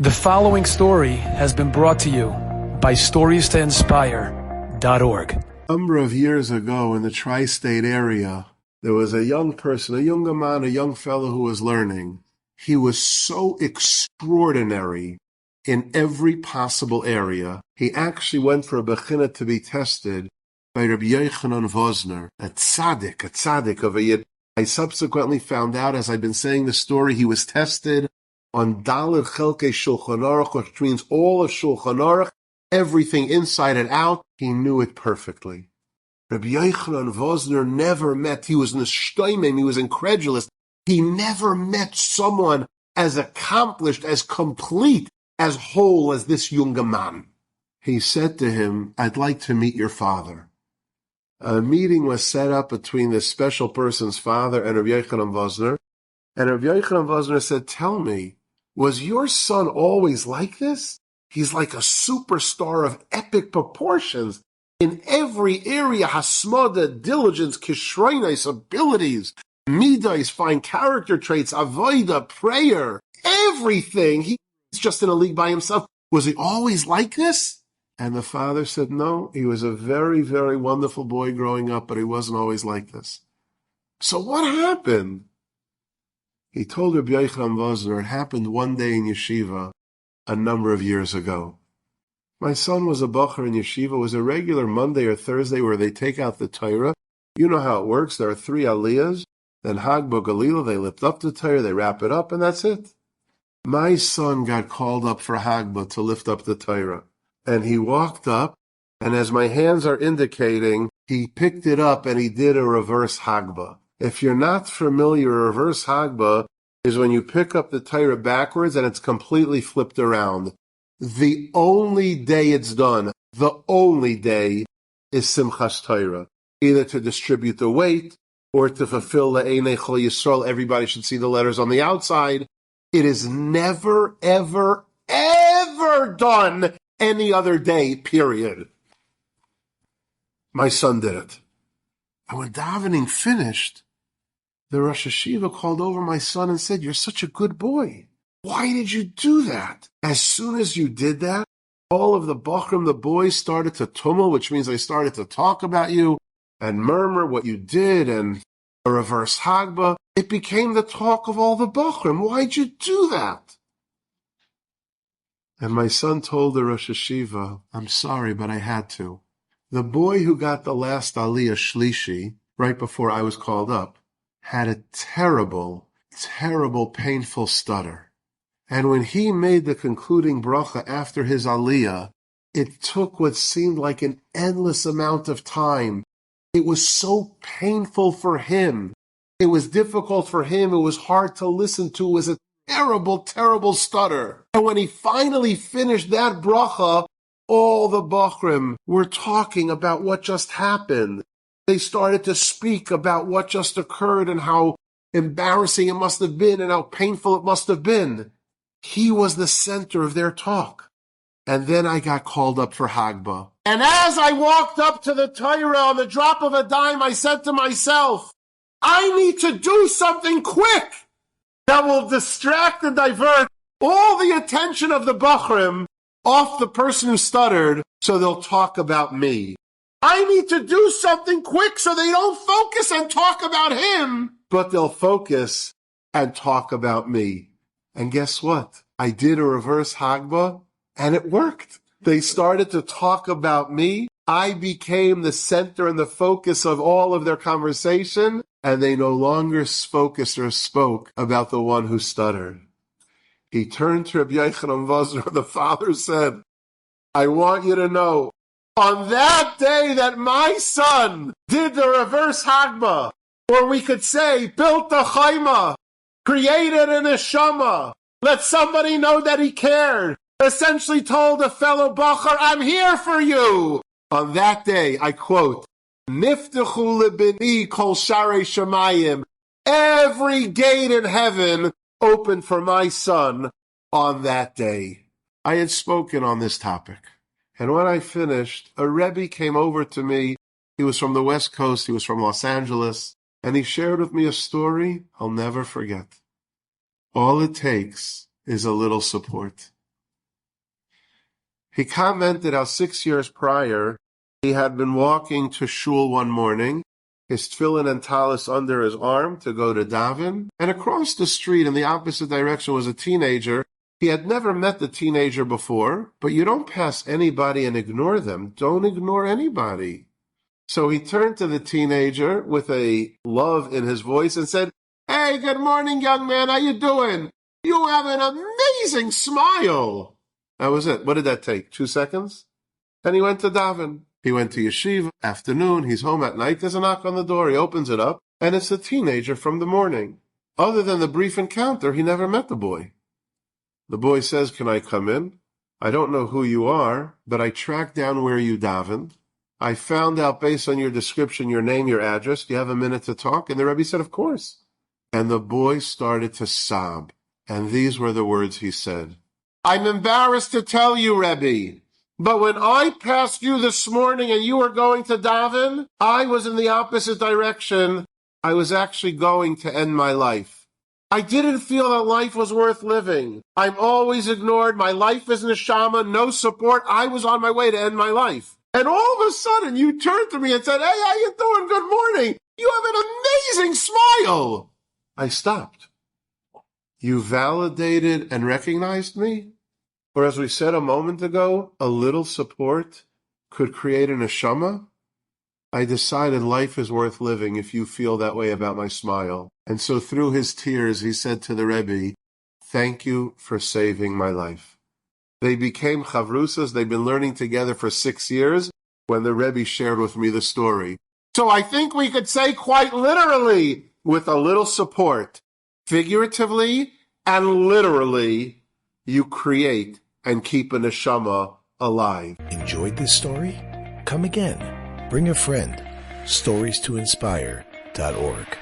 The following story has been brought to you by StoriesToInspire.org. A number of years ago in the tri-state area, there was a young person, a younger man, a young fellow who was learning. He was so extraordinary in every possible area. He actually went for a bechina to be tested by Rabbi Yochanan Vosner, a tzaddik of a Yid. I subsequently found out, as I've been saying the story, he was tested on Dalet Chelkei Shulchan Aruch, which means all of Shulchan Aruch, everything inside and out. He knew it perfectly. Rabbi Yochanan Vosner never met, he was neshtoimim, he was incredulous. He never met someone as accomplished, as complete, as whole as this younger man. He said to him, "I'd like to meet your father." A meeting was set up between this special person's father and Rabbi Yochanan Vosner. And Rabbi Yochanan Vosner said, "Tell me, was your son always like this? He's like a superstar of epic proportions. In every area, hasmada, diligence, kishroinais, abilities, midais, fine character traits, avoida, prayer, everything. He's just in a league by himself. Was he always like this?" And the father said, "No, he was a very, very wonderful boy growing up, but he wasn't always like this." So what happened? He told Rabbi Yochanan Vosner it happened one day in yeshiva a number of years ago. My son was a bacher in yeshiva. It was a regular Monday or Thursday where they take out the Torah. You know how it works. There are 3 aliyahs. Then Hag Galila, they lift up the Torah, they wrap it up, and that's it. My son got called up for Hagba to lift up the Torah. And he walked up, and as my hands are indicating, he picked it up and he did a reverse Hagba. If you're not familiar, a reverse Hagba is when you pick up the Torah backwards and it's completely flipped around. The only day it's done, the only day, is Simchas Torah. Either to distribute the weight or to fulfill the Einei Chol Yisrael. Everybody should see the letters on the outside. It is never, ever, ever done any other day, period. My son did it. And when davening finished, the Rosh Hashiva called over my son and said, "You're such a good boy. Why did you do that?" As soon as you did that, all of the Bachrim, the boys, started to tumul, which means they started to talk about you and murmur what you did and a reverse Hagba. It became the talk of all the Bachrim. Why'd you do that? And my son told the Rosh Hashiva, "I'm sorry, but I had to." The boy who got the last Aliyah Shlishi, right before I was called up, had a terrible, terrible, painful stutter. And when he made the concluding bracha after his Aliyah, it took what seemed like an endless amount of time. It was so painful for him. It was difficult for him. It was hard to listen to. It was a terrible, terrible stutter. And when he finally finished that bracha, all the Bachrim were talking about what just happened. They started to speak about what just occurred and how embarrassing it must have been and how painful it must have been. He was the center of their talk. And then I got called up for Hagba. And as I walked up to the Torah on the drop of a dime, I said to myself, I need to do something quick that will distract and divert all the attention of the Bachrim off the person who stuttered so they'll talk about me. I need to do something quick so they don't focus and talk about him, but they'll focus and talk about me. And guess what? I did a reverse Hagba, and it worked. They started to talk about me. I became the center and the focus of all of their conversation, and they no longer focused or spoke about the one who stuttered. He turned to Rabbi Yochanan Vosner, the father said, "I want you to know, on that day that my son did the reverse Hagba, or we could say, built a chayma, created an neshama, let somebody know that he cared, essentially told a fellow bacher, I'm here for you." On that day, I quote, "Niftechu lebini kol sharei shamayim." Every gate in heaven opened for my son on that day. I had spoken on this topic. And when I finished, a Rebbe came over to me. He was from the West Coast. He was from Los Angeles. And he shared with me a story I'll never forget. All it takes is a little support. He commented how 6 years prior, he had been walking to shul one morning, his tefillin and talis under his arm to go to daven, and across the street in the opposite direction was a teenager. He had never met the teenager before, but you don't pass anybody and ignore them. Don't ignore anybody. So he turned to the teenager with a love in his voice and said, "Hey, good morning, young man. How you doing? You have an amazing smile." That was it. What did that take? 2 seconds? And he went to daven. He went to yeshiva. Afternoon, he's home at night. There's a knock on the door. He opens it up, and it's the teenager from the morning. Other than the brief encounter, he never met the boy. The boy says, "Can I come in? I don't know who you are, but I tracked down where you davened. I found out based on your description, your name, your address. Do you have a minute to talk?" And the Rebbe said, "Of course." And the boy started to sob. And these were the words he said. "I'm embarrassed to tell you, Rebbe, but when I passed you this morning and you were going to daven, I was in the opposite direction. I was actually going to end my life. I didn't feel that life was worth living. I'm always ignored. My life is neshama, no support. I was on my way to end my life. And all of a sudden, you turned to me and said, 'Hey, how you doing? Good morning. You have an amazing smile.'" I stopped. You validated and recognized me? Or as we said a moment ago, a little support could create a neshama? I decided life is worth living if you feel that way about my smile. And so through his tears, he said to the Rebbe, "Thank you for saving my life." They became chavrusas. They've been learning together for 6 years when the Rebbe shared with me the story. So I think we could say quite literally, with a little support, figuratively and literally, you create and keep a neshama alive. Enjoyed this story? Come again. Bring a friend. StoriesToInspire.org